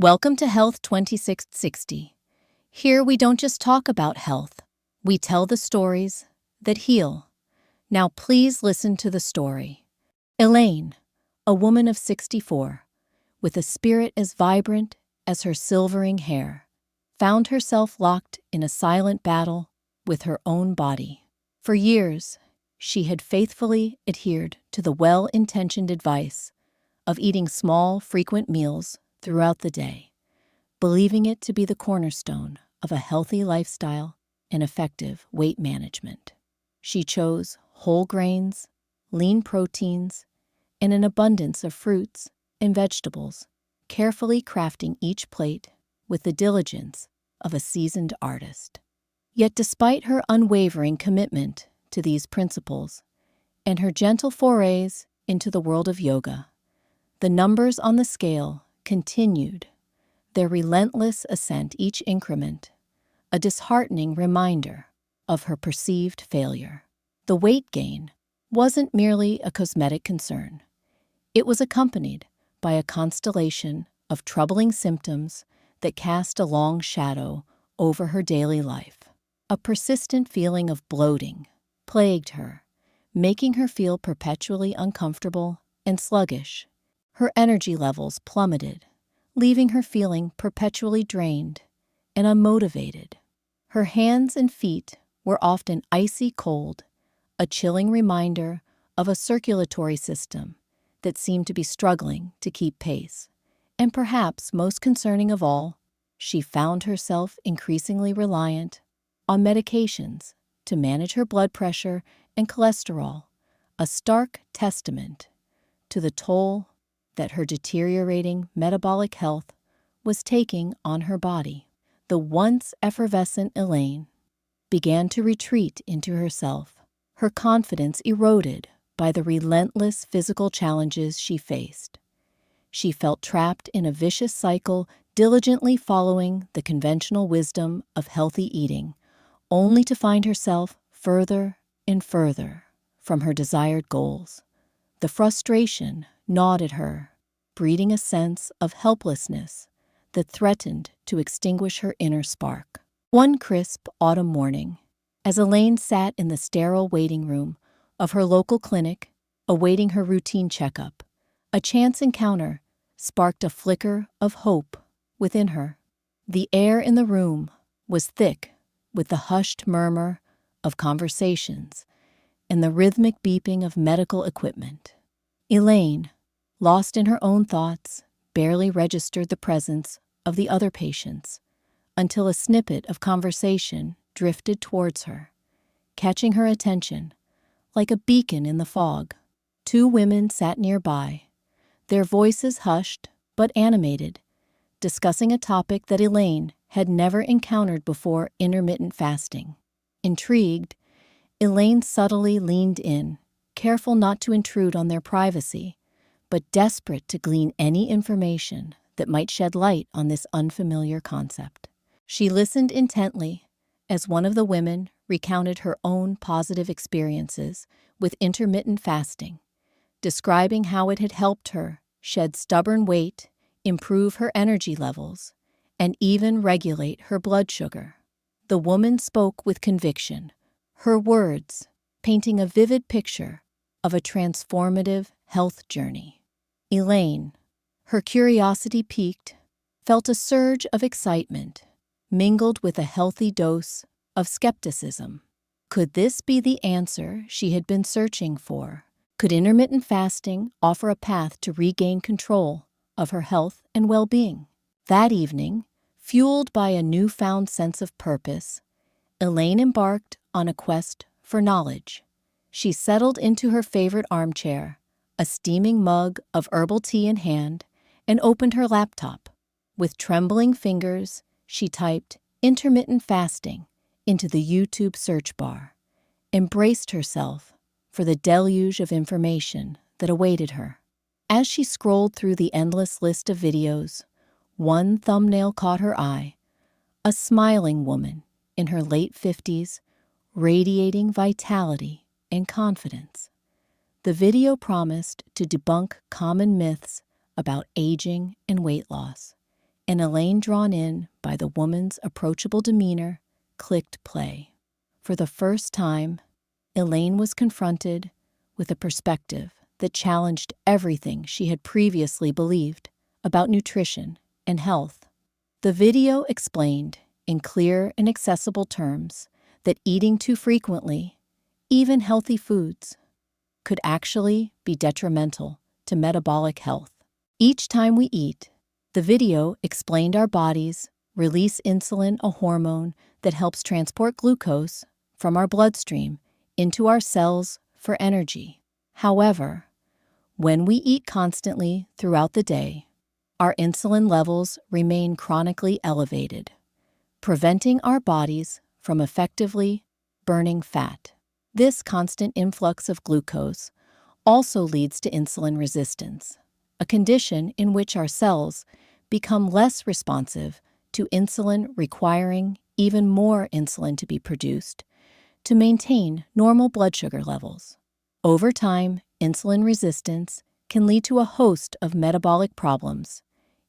Welcome to Health 2660. Here we don't just talk about health, we tell the stories that heal. Now please listen to the story. Elaine, a woman of 64, with a spirit as vibrant as her silvering hair, found herself locked in a silent battle with her own body. For years, she had faithfully adhered to the well-intentioned advice of eating small, frequent meals throughout the day, believing it to be the cornerstone of a healthy lifestyle and effective weight management. She chose whole grains, lean proteins, and an abundance of fruits and vegetables, carefully crafting each plate with the diligence of a seasoned artist. Yet despite her unwavering commitment to these principles and her gentle forays into the world of yoga, the numbers on the scale continued their relentless ascent each increment, a disheartening reminder of her perceived failure. The weight gain wasn't merely a cosmetic concern. It was accompanied by a constellation of troubling symptoms that cast a long shadow over her daily life. A persistent feeling of bloating plagued her, making her feel perpetually uncomfortable and sluggish. Her energy levels plummeted, leaving her feeling perpetually drained and unmotivated. Her hands and feet were often icy cold, a chilling reminder of a circulatory system that seemed to be struggling to keep pace. And perhaps most concerning of all, she found herself increasingly reliant on medications to manage her blood pressure and cholesterol, a stark testament to the toll that her deteriorating metabolic health was taking on her body. The once effervescent Elaine began to retreat into herself, her confidence eroded by the relentless physical challenges she faced. She felt trapped in a vicious cycle, diligently following the conventional wisdom of healthy eating, only to find herself further and further from her desired goals. The frustration gnawed at her, breeding a sense of helplessness that threatened to extinguish her inner spark. One crisp autumn morning, as Elaine sat in the sterile waiting room of her local clinic, awaiting her routine checkup, a chance encounter sparked a flicker of hope within her. The air in the room was thick with the hushed murmur of conversations and the rhythmic beeping of medical equipment. Elaine, lost in her own thoughts, barely registered the presence of the other patients until a snippet of conversation drifted towards her, catching her attention like a beacon in the fog. Two women sat nearby, their voices hushed but animated, discussing a topic that Elaine had never encountered before: intermittent fasting. Intrigued, Elaine subtly leaned in, careful not to intrude on their privacy, but desperate to glean any information that might shed light on this unfamiliar concept. She listened intently as one of the women recounted her own positive experiences with intermittent fasting, describing how it had helped her shed stubborn weight, improve her energy levels, and even regulate her blood sugar. The woman spoke with conviction, her words painting a vivid picture of a transformative health journey. Elaine, her curiosity piqued, felt a surge of excitement, mingled with a healthy dose of skepticism. Could this be the answer she had been searching for? Could intermittent fasting offer a path to regain control of her health and well-being? That evening, fueled by a newfound sense of purpose, Elaine embarked on a quest for knowledge. She settled into her favorite armchair, a steaming mug of herbal tea in hand, and opened her laptop. With trembling fingers, she typed "intermittent fasting" into the YouTube search bar, and braced herself for the deluge of information that awaited her. As she scrolled through the endless list of videos, one thumbnail caught her eye: a smiling woman in her late 50s, radiating vitality and confidence. The video promised to debunk common myths about aging and weight loss, and Elaine, drawn in by the woman's approachable demeanor, clicked play. For the first time, Elaine was confronted with a perspective that challenged everything she had previously believed about nutrition and health. The video explained, in clear and accessible terms, that eating too frequently, even healthy foods, could actually be detrimental to metabolic health. Each time we eat, the video explained our bodies release insulin, a hormone that helps transport glucose from our bloodstream into our cells for energy. However, when we eat constantly throughout the day, our insulin levels remain chronically elevated, preventing our bodies from effectively burning fat. This constant influx of glucose also leads to insulin resistance, a condition in which our cells become less responsive to insulin, requiring even more insulin to be produced to maintain normal blood sugar levels. Over time, insulin resistance can lead to a host of metabolic problems,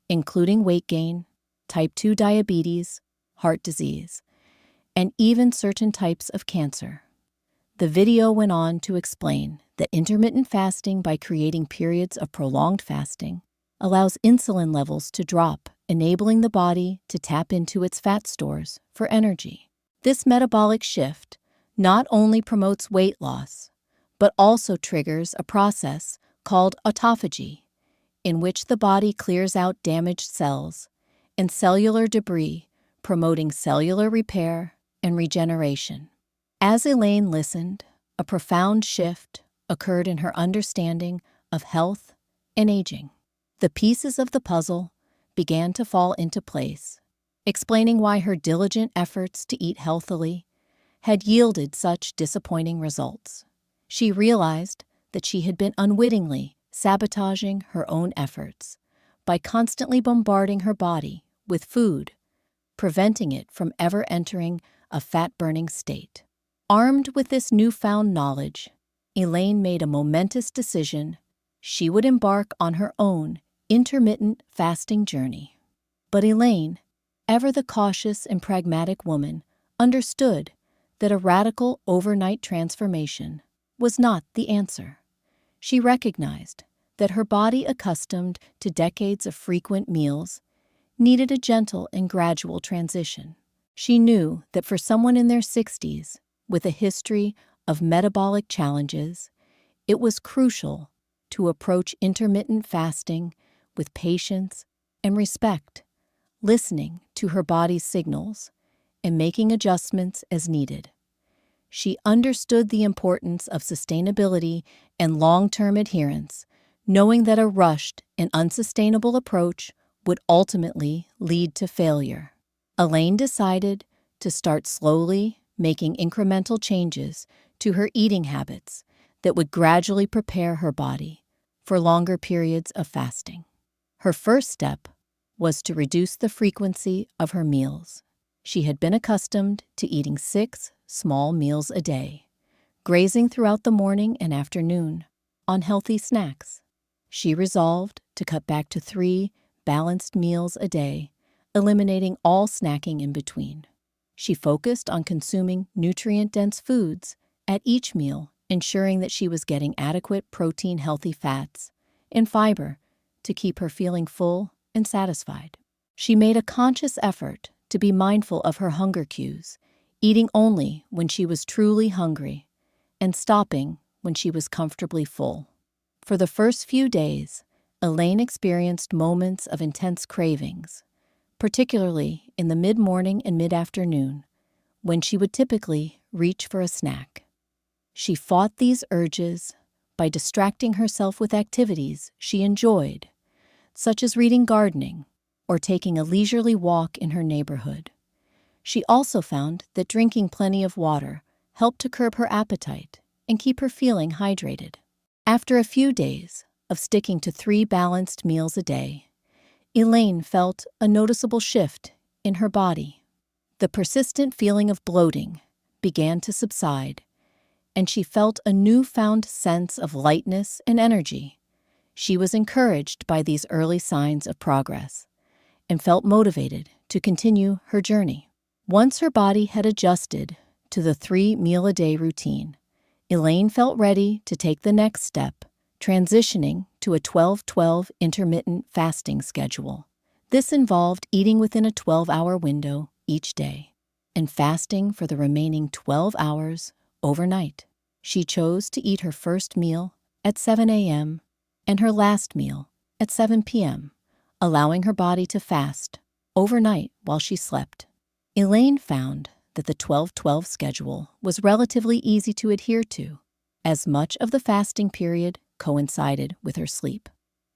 including weight gain, type 2 diabetes, heart disease, and even certain types of cancer. The video went on to explain that intermittent fasting, by creating periods of prolonged fasting, allows insulin levels to drop, enabling the body to tap into its fat stores for energy. This metabolic shift not only promotes weight loss, but also triggers a process called autophagy, in which the body clears out damaged cells and cellular debris, promoting cellular repair and regeneration. As Elaine listened, a profound shift occurred in her understanding of health and aging. The pieces of the puzzle began to fall into place, explaining why her diligent efforts to eat healthily had yielded such disappointing results. She realized that she had been unwittingly sabotaging her own efforts by constantly bombarding her body with food, preventing it from ever entering a fat-burning state. Armed with this newfound knowledge, Elaine made a momentous decision. She would embark on her own intermittent fasting journey. But Elaine, ever the cautious and pragmatic woman, understood that a radical overnight transformation was not the answer. She recognized that her body, accustomed to decades of frequent meals, needed a gentle and gradual transition. She knew that for someone in their 60s, with a history of metabolic challenges, it was crucial to approach intermittent fasting with patience and respect, listening to her body's signals and making adjustments as needed. She understood the importance of sustainability and long-term adherence, knowing that a rushed and unsustainable approach would ultimately lead to failure. Elaine decided to start slowly, making incremental changes to her eating habits that would gradually prepare her body for longer periods of fasting. Her first step was to reduce the frequency of her meals. She had been accustomed to eating 6 small meals a day, grazing throughout the morning and afternoon on healthy snacks. She resolved to cut back to 3 balanced meals a day, eliminating all snacking in between. She focused on consuming nutrient-dense foods at each meal, ensuring that she was getting adequate protein, healthy fats, and fiber to keep her feeling full and satisfied. She made a conscious effort to be mindful of her hunger cues, eating only when she was truly hungry and stopping when she was comfortably full. For the first few days, Elaine experienced moments of intense cravings, particularly in the mid-morning and mid-afternoon, when she would typically reach for a snack. She fought these urges by distracting herself with activities she enjoyed, such as reading, gardening, or taking a leisurely walk in her neighborhood. She also found that drinking plenty of water helped to curb her appetite and keep her feeling hydrated. After a few days of sticking to 3 balanced meals a day, Elaine felt a noticeable shift in her body. The persistent feeling of bloating began to subside, and she felt a newfound sense of lightness and energy. She was encouraged by these early signs of progress and felt motivated to continue her journey. Once her body had adjusted to the 3-meal-a-day routine, Elaine felt ready to take the next step, transitioning to a 12-12 intermittent fasting schedule. This involved eating within a 12-hour window each day and fasting for the remaining 12 hours overnight. She chose to eat her first meal at 7 a.m. and her last meal at 7 p.m., allowing her body to fast overnight while she slept. Elaine found that the 12-12 schedule was relatively easy to adhere to, as much of the fasting period coincided with her sleep.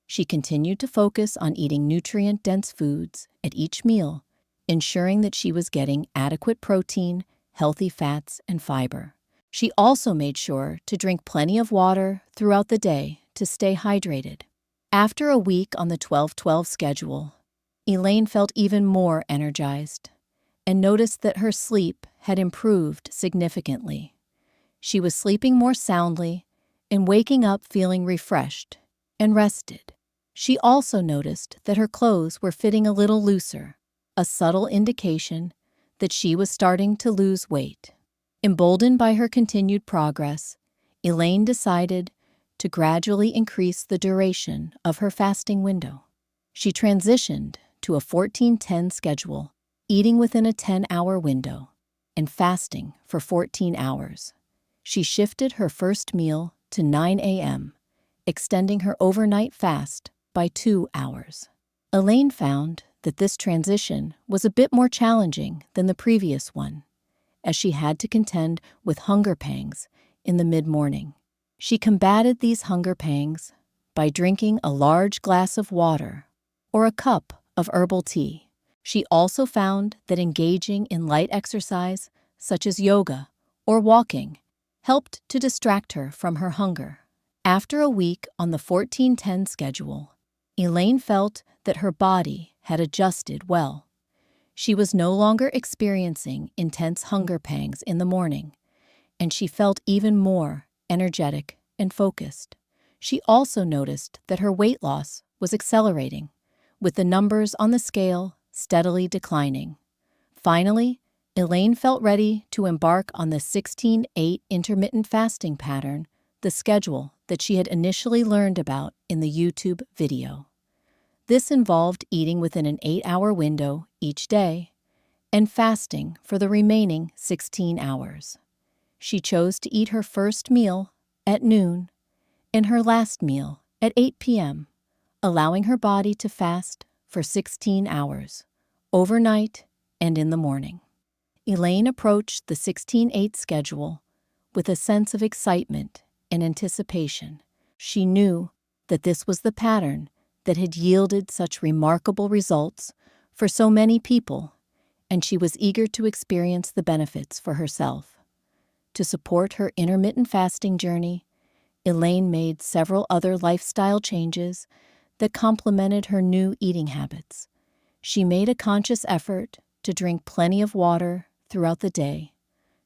She continued to focus on eating nutrient-dense foods at each meal, ensuring that she was getting adequate protein, healthy fats, and fiber. She also made sure to drink plenty of water throughout the day to stay hydrated. After a week on the 12-12 schedule, Elaine felt even more energized and noticed that her sleep had improved significantly. She was sleeping more soundly and waking up feeling refreshed and rested. She also noticed that her clothes were fitting a little looser, a subtle indication that she was starting to lose weight. Emboldened by her continued progress, Elaine decided to gradually increase the duration of her fasting window. She transitioned to a 14-10 schedule, eating within a 10-hour window and fasting for 14 hours. She shifted her first meal to 9 a.m., extending her overnight fast by 2 hours. Elaine found that this transition was a bit more challenging than the previous one, as she had to contend with hunger pangs in the mid-morning. She combated these hunger pangs by drinking a large glass of water or a cup of herbal tea. She also found that engaging in light exercise, such as yoga or walking, helped to distract her from her hunger. After a week on the 14-10 schedule, Elaine felt that her body had adjusted well. She was no longer experiencing intense hunger pangs in the morning, and she felt even more energetic and focused. She also noticed that her weight loss was accelerating, with the numbers on the scale steadily declining. Finally, Elaine felt ready to embark on the 16-8 intermittent fasting pattern, the schedule that she had initially learned about in the YouTube video. This involved eating within an 8-hour window each day and fasting for the remaining 16 hours. She chose to eat her first meal at noon and her last meal at 8 p.m., allowing her body to fast for 16 hours, overnight and in the morning. Elaine approached the 16-8 schedule with a sense of excitement and anticipation. She knew that this was the pattern that had yielded such remarkable results for so many people, and she was eager to experience the benefits for herself. To support her intermittent fasting journey, Elaine made several other lifestyle changes that complemented her new eating habits. She made a conscious effort to drink plenty of water throughout the day,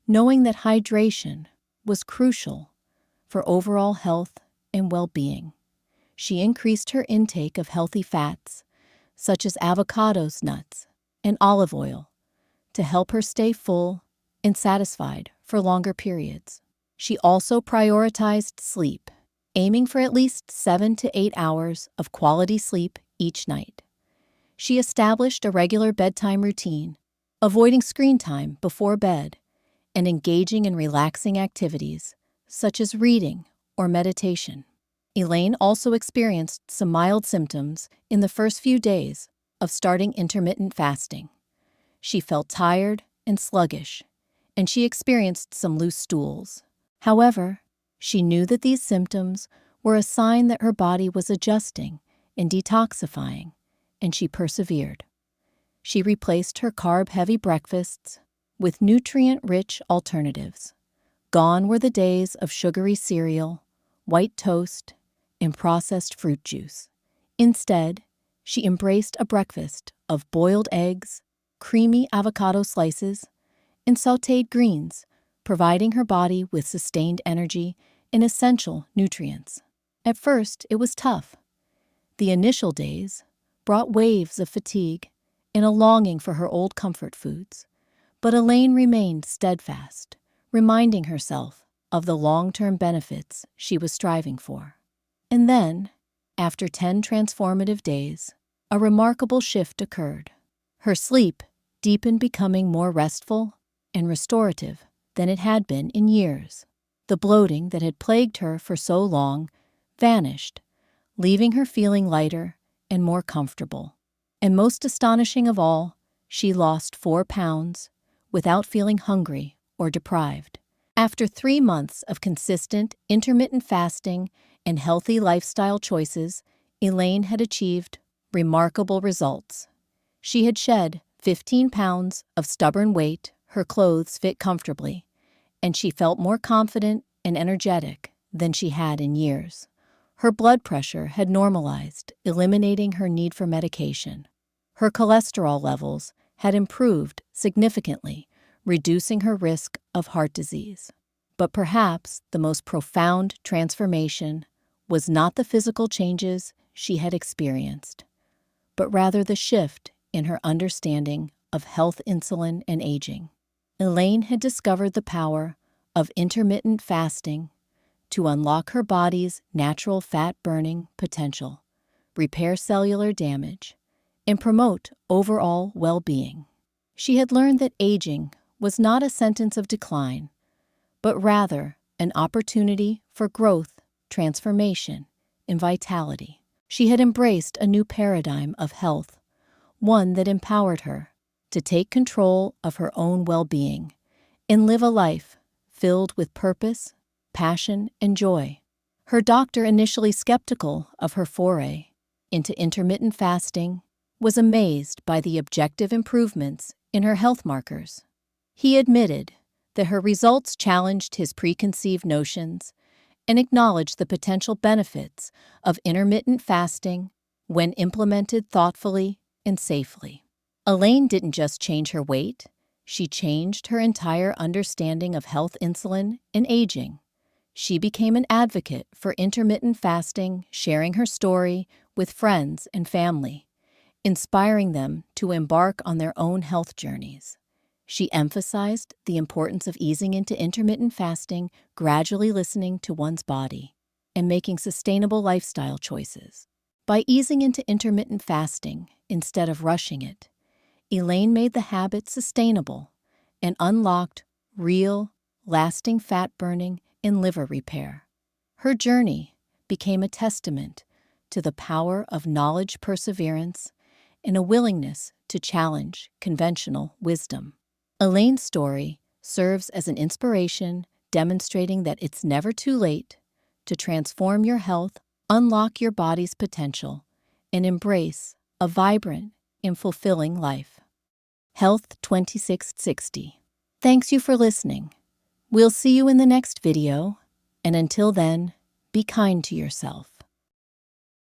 knowing that hydration was crucial for overall health and well-being. She increased her intake of healthy fats, such as avocados, nuts, and olive oil, to help her stay full and satisfied for longer periods. She also prioritized sleep, aiming for at least 7 to 8 hours of quality sleep each night. She established a regular bedtime routine, avoiding screen time before bed, and engaging in relaxing activities such as reading or meditation. Elaine also experienced some mild symptoms in the first few days of starting intermittent fasting. She felt tired and sluggish, and she experienced some loose stools. However, she knew that these symptoms were a sign that her body was adjusting and detoxifying, and she persevered. She replaced her carb-heavy breakfasts with nutrient-rich alternatives. Gone were the days of sugary cereal, white toast, and processed fruit juice. Instead, she embraced a breakfast of boiled eggs, creamy avocado slices, and sautéed greens, providing her body with sustained energy and essential nutrients. At first, it was tough. The initial days brought waves of fatigue in a longing for her old comfort foods. But Elaine remained steadfast, reminding herself of the long-term benefits she was striving for. And then, after 10 transformative days, a remarkable shift occurred. Her sleep deepened, becoming more restful and restorative than it had been in years. The bloating that had plagued her for so long vanished, leaving her feeling lighter and more comfortable. And most astonishing of all, she lost 4 pounds without feeling hungry or deprived. After 3 months of consistent, intermittent fasting and healthy lifestyle choices, Elaine had achieved remarkable results. She had shed 15 pounds of stubborn weight, her clothes fit comfortably, and she felt more confident and energetic than she had in years. Her blood pressure had normalized, eliminating her need for medication. Her cholesterol levels had improved significantly, reducing her risk of heart disease. But perhaps the most profound transformation was not the physical changes she had experienced, but rather the shift in her understanding of health, insulin, and aging. Elaine had discovered the power of intermittent fasting to unlock her body's natural fat-burning potential, repair cellular damage, and promote overall well-being. She had learned that aging was not a sentence of decline, but rather an opportunity for growth, transformation, and vitality. She had embraced a new paradigm of health, one that empowered her to take control of her own well-being and live a life filled with purpose, passion, and joy. Her doctor, initially skeptical of her foray into intermittent fasting, was amazed by the objective improvements in her health markers. He admitted that her results challenged his preconceived notions and acknowledged the potential benefits of intermittent fasting when implemented thoughtfully and safely. Elaine didn't just change her weight, she changed her entire understanding of health, insulin, and aging. She became an advocate for intermittent fasting, sharing her story with friends and family, inspiring them to embark on their own health journeys. She emphasized the importance of easing into intermittent fasting, gradually listening to one's body, and making sustainable lifestyle choices. By easing into intermittent fasting instead of rushing it, Elaine made the habit sustainable and unlocked real, lasting fat burning and liver repair. Her journey became a testament to the power of knowledge, perseverance, and a willingness to challenge conventional wisdom. Elaine's story serves as an inspiration, demonstrating that it's never too late to transform your health, unlock your body's potential, and embrace a vibrant and fulfilling life. Health 2660. Thanks you for listening. We'll see you in the next video, and until then, be kind to yourself.